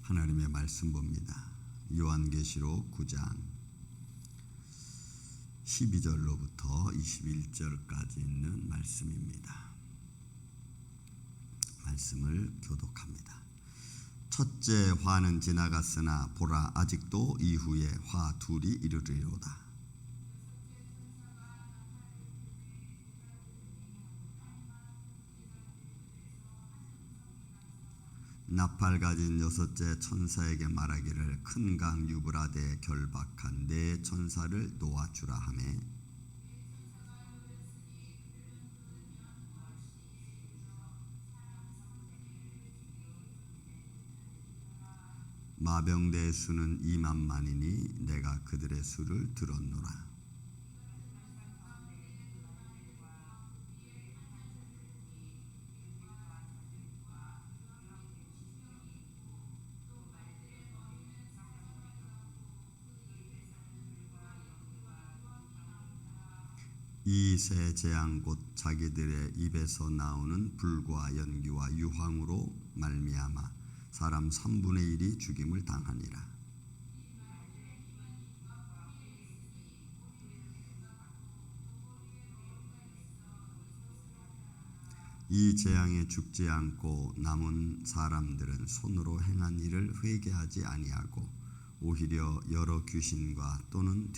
하나님의 말씀 봅니다. 요한계시록 9장 12절로부터 21절까지 있는 말씀입니다. 말씀을 교독합니다. 첫째 화는 지나갔으나 보라, 아직도 이후에 화 둘이 이르리로다. 나팔 가진 여섯째 천사에게 말하기를, 큰 강 유브라데에 결박한 네 천사를 놓아주라 하매, 마병대의 수는 2만만이니 내가 그들의 수를 들었노라. 이 세 재앙 곧 자기들의 입에서 나오는 불과 연기와 유황으로 말미암아 사람 3분의 1이 죽임을 당하니라. 이 재앙에 죽지 않고 남은 사람들은 손으로 행한 일을 회개하지 아니하고 오히려 여러 귀신과 또는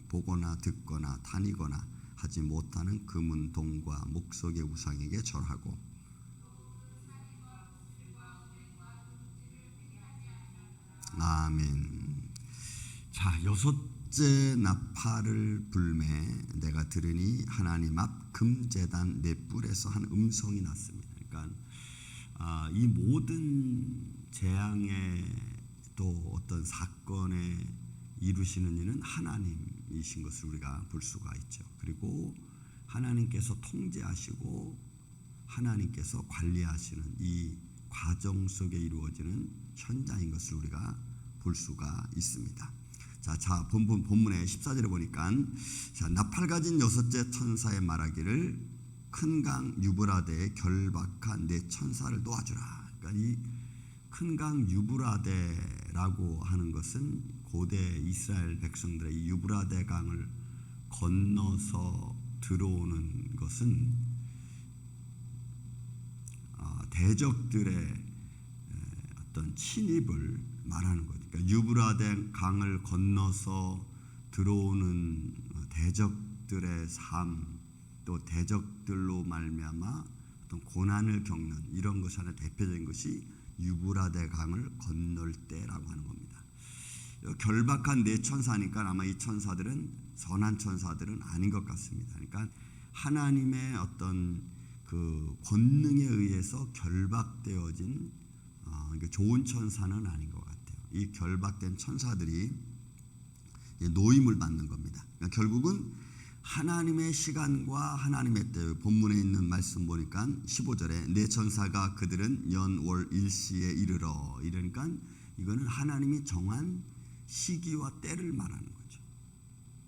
보거나 듣거나 다니거나 하지 못하는 금은 동과 목석의 우상에게 절하고, 아멘. 자, 여섯째 나팔을 불매 내가 들으니 하나님 앞 금제단 네 뿔에서 한 음성이 났습니다. 그러니까 이 모든 재앙의 또 어떤 사건에 이루시는 이는 하나님이신 것을 우리가 볼 수가 있죠. 그리고 하나님께서 통제하시고 하나님께서 관리하시는 이 과정 속에 이루어지는 현장인 것을 우리가 볼 수가 있습니다. 자, 본문의 14절에 보니까, 자, 나팔 가진 여섯째 천사의 말하기를, 큰 강 유브라데에 결박한 네 천사를 놓아주라. 그러니까 이 큰 강 유브라데라고 하는 것은 고대 이스라엘 백성들의 이 유브라데 강을 건너서 들어오는 것은 대적들의 어떤 침입을 말하는 거죠. 그러니까 유브라데 강을 건너서 들어오는 대적들의 삶, 또 대적들로 말미암아 어떤 고난을 겪는 이런 것 안에 대표적인 것이 유브라데 강을 건널 때라고 하는 겁니다. 결박한 네 천사니까 아마 이 천사들은 선한 천사들은 아닌 것 같습니다. 그러니까 하나님의 어떤 그 권능에 의해서 결박되어진 좋은 천사는 아닌 것 같아요. 이 결박된 천사들이 노임을 받는 겁니다. 그러니까 결국은 하나님의 시간과 하나님의 때, 본문에 있는 말씀 보니까 15절에 네 천사가 그들은 연월 일시에 이르러, 이러니까 이거는 하나님이 정한 시기와 때를 말하는 거죠.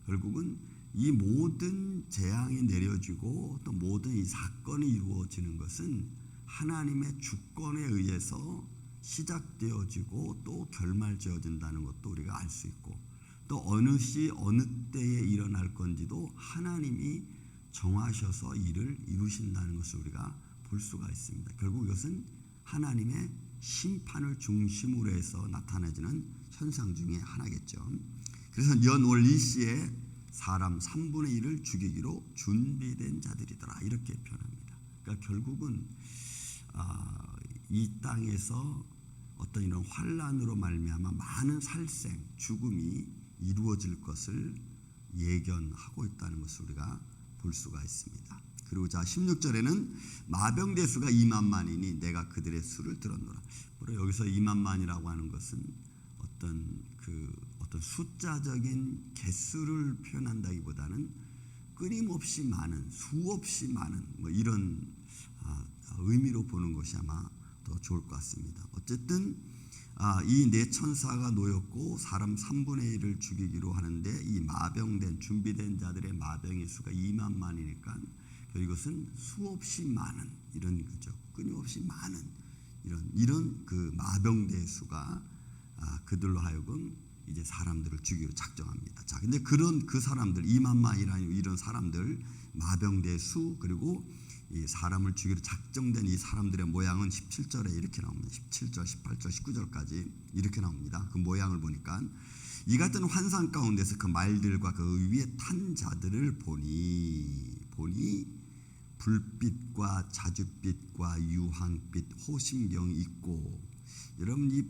결국은 이 모든 재앙이 내려지고 또 모든 이 사건이 이루어지는 것은 하나님의 주권에 의해서 시작되어지고 또 결말지어진다는 것도 우리가 알 수 있고, 또 어느 시 어느 때에 일어날 건지도 하나님이 정하셔서 이를 이루신다는 것을 우리가 볼 수가 있습니다. 결국 이것은 하나님의 심판을 중심으로 해서 나타내지는 현상 중에 하나겠죠. 그래서 연월 일시에 사람 3분의 1을 죽이기로 준비된 자들이더라, 이렇게 표현합니다. 그러니까 결국은 이 땅에서 어떤 이런 환난으로 말미암아 많은 살생, 죽음이 이루어질 것을 예견하고 있다는 것을 우리가 볼 수가 있습니다. 그리고 자, 16절에는 마병대 수가 2만만이니 내가 그들의 수를 들었노라. 바로 여기서 2만만이라고 하는 것은 어떤 숫자적인 개수를 표현한다기보다는 끊임없이 많은, 수없이 많은 이런 의미로 보는 것이 아마 더 좋을 것 같습니다. 어쨌든 이 네 천사가 놓였고 사람 3분의 1을 죽이기로 하는데, 이 마병된 준비된 자들의 마병의 수가 2만만이니까 이것은 수없이 많은 이런 거죠. 끊임없이 많은 이런 그 마병대수가 그들로 하여금 이제 사람들을 죽이기로 작정합니다. 자, 근데 그런 그 사람들 이만마이라는 이런 사람들 마병대수 그리고 이 사람을 죽이기로 작정된 이 사람들의 모양은 17절에 이렇게 나옵니다. 17절, 18절, 19절까지 이렇게 나옵니다. 그 모양을 보니까 이 같은 환상 가운데서 그 말들과 그 위에 탄 자들을 보니 불빛과 자줏빛과 유황빛 호심경이 있고, 여러분 이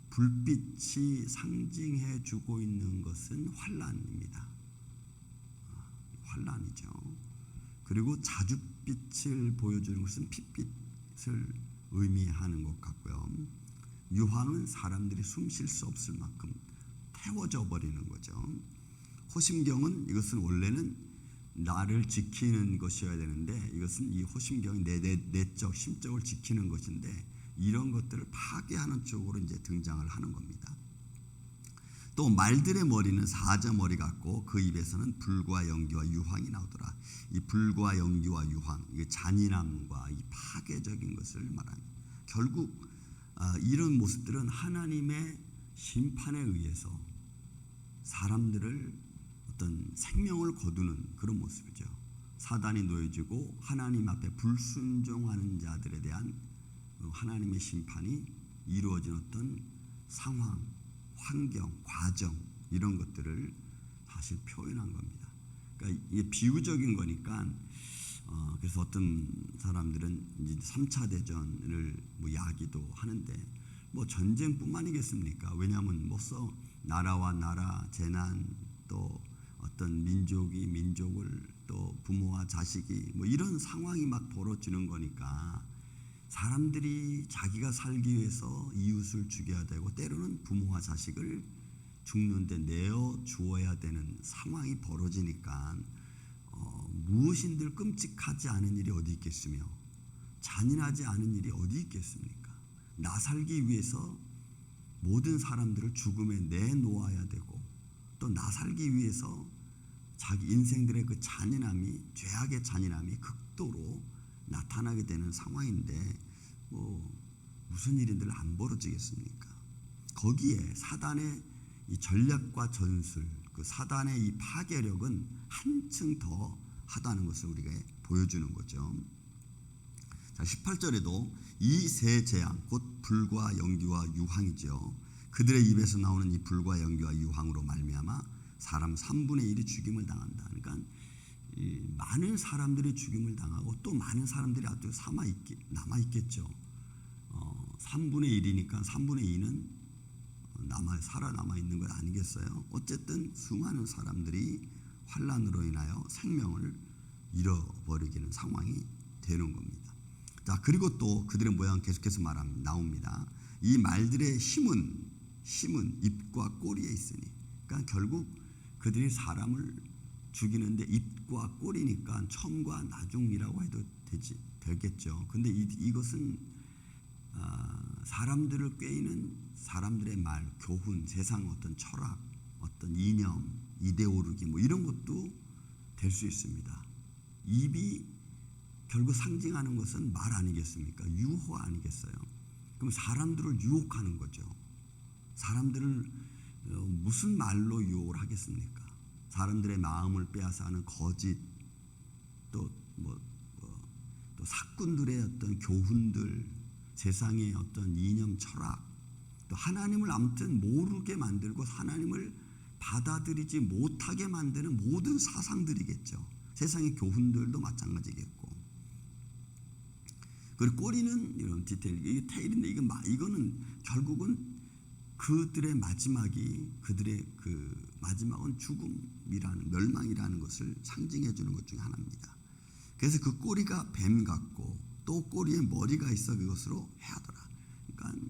불빛이 상징해 주고 있는 것은 환란입니다. 환란이죠. 그리고 자줏빛을 보여주는 것은 핏빛을 의미하는 것 같고요. 유황은 사람들이 숨 쉴 수 없을 만큼 태워져 버리는 거죠. 호심경은 이것은 원래는 나를 지키는 것이어야 되는데 이것은 이 호심경이 내적 심적을 지키는 것인데 이런 것들을 파괴하는 쪽으로 이제 등장을 하는 겁니다. 또 말들의 머리는 사자머리 같고 그 입에서는 불과 연기와 유황이 나오더라. 이 불과 연기와 유황, 이 잔인함과 이 파괴적인 것을 말합니다. 결국 이런 모습들은 하나님의 심판에 의해서 사람들을 어떤 생명을 거두는 그런 모습이죠. 사단이 놓여지고 하나님 앞에 불순종하는 자들에 대한 하나님의 심판이 이루어진 어떤 상황, 환경, 과정 이런 것들을 사실 표현한 겁니다. 그러니까 이게 비유적인 거니까 그래서 어떤 사람들은 이제 3차 대전을 뭐 야기도 하는데 뭐 전쟁뿐만이겠습니까? 왜냐하면 뭐써 나라와 나라, 재난 또 어떤 민족이 민족을 또 부모와 자식이 뭐 이런 상황이 막 벌어지는 거니까 사람들이 자기가 살기 위해서 이웃을 죽여야 되고 때로는 부모와 자식을 죽는데 내어 주어야 되는 상황이 벌어지니까 무엇인들 끔찍하지 않은 일이 어디 있겠으며 잔인하지 않은 일이 어디 있겠습니까? 나 살기 위해서 모든 사람들을 죽음에 내놓아야 되고 또 나 살기 위해서 자기 인생들의 그 잔인함이 죄악의 잔인함이 극도로 나타나게 되는 상황인데 뭐 무슨 일인들 안 벌어지겠습니까? 거기에 사단의 이 전략과 전술, 그 사단의 이 파괴력은 한층 더 하다는 것을 우리가 보여주는 거죠. 자, 18절에도 이 세 재앙 곧 불과 연기와 유황이죠. 그들의 입에서 나오는 이 불과 연기와 유황으로 말미암아 사람 3분의 1이 죽임을 당한다. 그러니까 많은 사람들이 죽임을 당하고 또 많은 사람들이 아주 남아있겠죠. 3분의 1이니까 3분의 2는 살아남아 있는 것 아니겠어요? 어쨌든 수많은 사람들이 환란으로 인하여 생명을 잃어버리는 상황이 되는 겁니다. 자, 그리고 또 그들의 모양 계속해서 나옵니다. 이 말들의 힘은 입과 꼬리에 있으니, 그러니까 결국 그들이 사람을 죽이는데 입과 꼬리니까 첨과 나중이라고 해도 되겠죠. 근데 이것은 사람들을 꿰이는 사람들의 말, 교훈, 세상 어떤 철학, 어떤 이념, 이데올로기 뭐 이런 것도 될 수 있습니다. 입이 결국 상징하는 것은 말 아니겠습니까? 유호 아니겠어요? 그럼 사람들을 유혹하는 거죠. 사람들을 무슨 말로 유혹을 하겠습니까? 사람들의 마음을 빼앗아가는 거짓, 또 사꾼들의 어떤 교훈들, 세상의 어떤 이념, 철학, 또 하나님을 아무튼 모르게 만들고 하나님을 받아들이지 못하게 만드는 모든 사상들이겠죠. 세상의 교훈들도 마찬가지겠고. 그리고 꼬리는 이런 디테일, 이게 테일인데 이거는 결국은 그들의 마지막은 죽음이라는, 멸망이라는 것을 상징해 주는 것 중에 하나입니다. 그래서 그 꼬리가 뱀 같고 또 꼬리에 머리가 있어 그것으로 해하더라. 그러니까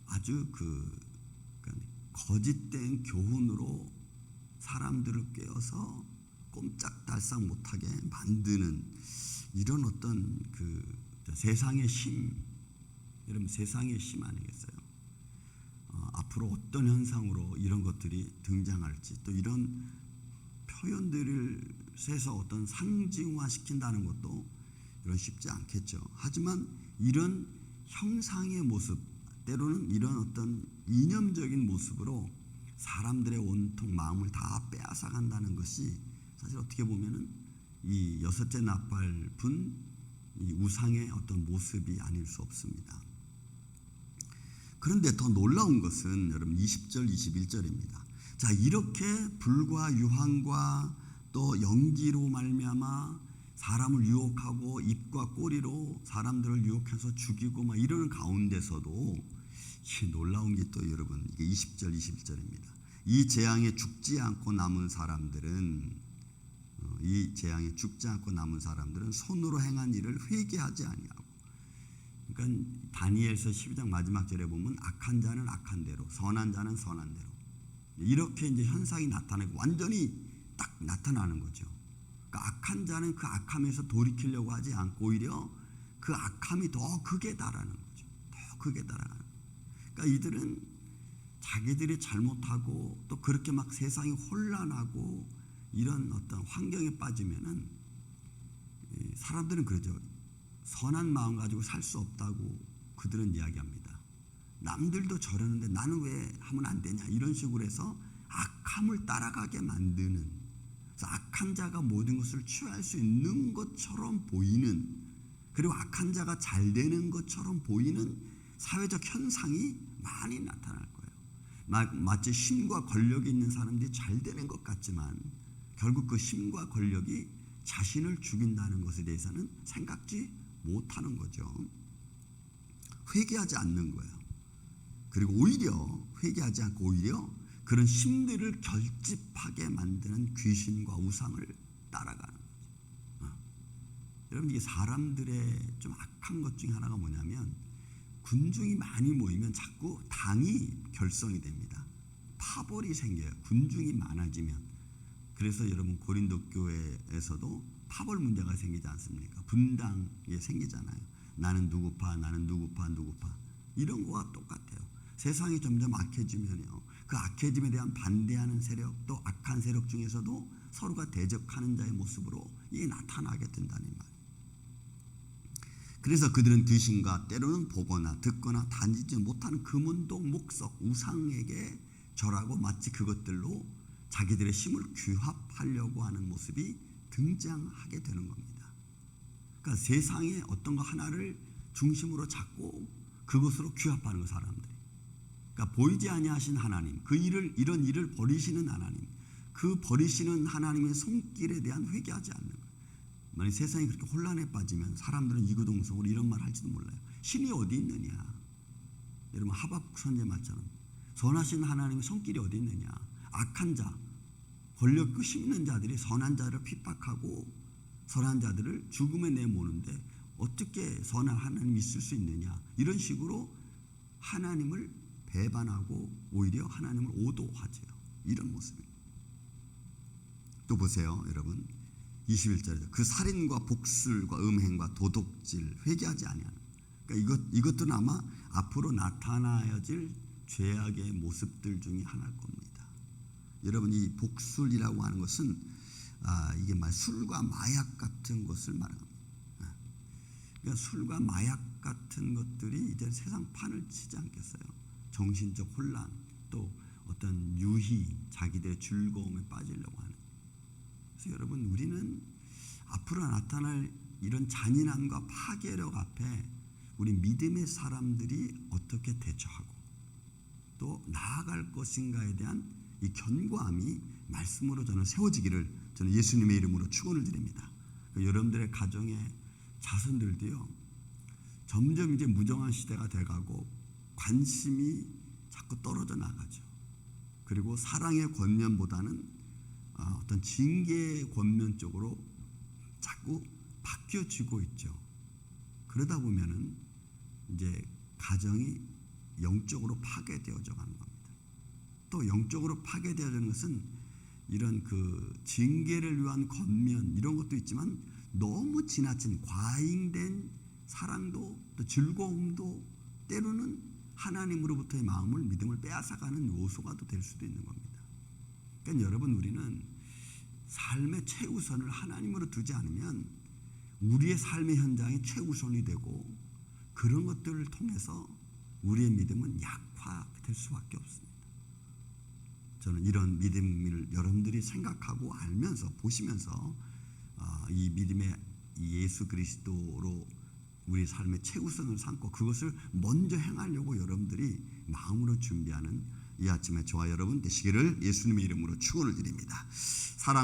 아주 그러니까 거짓된 교훈으로 사람들을 깨어서 꼼짝달싹 못하게 만드는 이런 어떤 세상의 힘, 여러분 세상의 힘 아니겠어요? 앞으로 어떤 현상으로 이런 것들이 등장할지, 또 이런 표현들을 세서 어떤 상징화 시킨다는 것도 이런 쉽지 않겠죠. 하지만 이런 형상의 모습, 때로는 이런 어떤 이념적인 모습으로 사람들의 온통 마음을 다 빼앗아간다는 것이 사실 어떻게 보면은 이 여섯째 나팔 분 이 우상의 어떤 모습이 아닐 수 없습니다. 그런데 더 놀라운 것은 여러분 20절 21절입니다. 자, 이렇게 불과 유황과 또 연기로 말미암아 사람을 유혹하고 입과 꼬리로 사람들을 유혹해서 죽이고 막 이러는 가운데서도 이 놀라운 게 또 여러분 이게 20절 21절입니다. 이 재앙에 죽지 않고 남은 사람들은 손으로 행한 일을 회개하지 아니하고, 그러니까 다니엘서 12장 마지막 절에 보면 악한 자는 악한 대로, 선한 자는 선한 대로, 이렇게 이제 현상이 나타나고 완전히 딱 나타나는 거죠. 그러니까 악한 자는 그 악함에서 돌이키려고 하지 않고 오히려 그 악함이 더 극에 달하는 거죠. 더 극에 달아가는. 그러니까 이들은 자기들이 잘못하고 또 그렇게 막 세상이 혼란하고 이런 어떤 환경에 빠지면은 사람들은 그러죠. 선한 마음 가지고 살 수 없다고 그들은 이야기합니다. 남들도 저러는데 나는 왜 하면 안 되냐 이런 식으로 해서 악함을 따라가게 만드는, 그래서 악한 자가 모든 것을 취할 수 있는 것처럼 보이는, 그리고 악한 자가 잘 되는 것처럼 보이는 사회적 현상이 많이 나타날 거예요. 마치 힘과 권력이 있는 사람들이 잘 되는 것 같지만 결국 그 힘과 권력이 자신을 죽인다는 것에 대해서는 생각지 못하는 거죠. 회개하지 않는 거예요. 그리고 오히려 회개하지 않고 오히려 그런 힘들을 결집하게 만드는 귀신과 우상을 따라가는 거죠. 여러분, 이게 사람들의 좀 악한 것 중에 하나가 뭐냐면 군중이 많이 모이면 자꾸 당이 결성이 됩니다. 파벌이 생겨요. 군중이 많아지면. 그래서 여러분 고린도 교회에서도 파벌 문제가 생기지 않습니까? 분당이 생기잖아요. 나는 누구파, 나는 누구파, 누구파. 이런 거와 똑같아요. 세상이 점점 악해지면요, 그 악해짐에 대한 반대하는 세력, 또 악한 세력 중에서도 서로가 대적하는 자의 모습으로 이게 나타나게 된다는 말이에요. 그래서 그들은 귀신과 때로는 보거나 듣거나 다니지 못하는 금운동, 목석, 우상에게 절하고 마치 그것들로 자기들의 힘을 규합하려고 하는 모습이 등장하게 되는 겁니다. 그러니까 세상에 어떤 거 하나를 중심으로 잡고 그것으로 규합하는 거, 사람들이. 그러니까 보이지 아니하신 하나님, 이런 일을 버리시는 하나님, 그 버리시는 하나님의 손길에 대한 회개하지 않는 거예요. 만약 세상이 그렇게 혼란에 빠지면 사람들은 이구동성으로 이런 말 할지도 몰라요. 신이 어디 있느냐? 여러분 하박국 선지 말처럼 선하신 하나님의 손길이 어디 있느냐? 악한 자, 권력 있고 힘 있는 자들이 선한 자를 핍박하고 선한 자들을 죽음에 내모는데 어떻게 선한 하나님이 있을 수 있느냐? 이런 식으로 하나님을 배반하고 오히려 하나님을 오도하죠. 이런 모습입니다. 또 보세요, 여러분. 21절에 그 살인과 복술과 음행과 도둑질 회개하지 아니하는. 그러니까 이것들은 아마 앞으로 나타나야질 죄악의 모습들 중에 하나일 겁니다. 여러분, 이 복술이라고 하는 것은 이게 술과 마약 같은 것을 말합니다. 그러니까 술과 마약 같은 것들이 이제 세상 판을 치지 않겠어요. 정신적 혼란, 또 어떤 유희, 자기들의 즐거움에 빠지려고 하는. 그래서 여러분, 우리는 앞으로 나타날 이런 잔인함과 파괴력 앞에 우리 믿음의 사람들이 어떻게 대처하고 또 나아갈 것인가에 대한 이 견고함이 말씀으로 저는 세워지기를 저는 예수님의 이름으로 축원을 드립니다. 여러분들의 가정의 자손들도요, 점점 이제 무정한 시대가 돼가고 관심이 자꾸 떨어져 나가죠. 그리고 사랑의 권면보다는 어떤 징계의 권면 쪽으로 자꾸 바뀌어지고 있죠. 그러다 보면은 이제 가정이 영적으로 파괴되어져 가는 겁니다. 또 영적으로 파괴되어지는 것은 이런 그 징계를 위한 권면 이런 것도 있지만 너무 지나친 과잉된 사랑도 또 즐거움도 때로는 하나님으로부터의 마음을, 믿음을 빼앗아가는 요소가 또 될 수도 있는 겁니다. 그러니까 여러분, 우리는 삶의 최우선을 하나님으로 두지 않으면 우리의 삶의 현장이 최우선이 되고 그런 것들을 통해서 우리의 믿음은 약화될 수밖에 없습니다. 저는 이런 믿음을 여러분들이 생각하고 알면서 보시면서 이 믿음의 예수 그리스도로 우리 삶의 최우선을 삼고 그것을 먼저 행하려고 여러분들이 마음으로 준비하는 이 아침에 저와 여러분 되시기를 예수님의 이름으로 축원을 드립니다. 사랑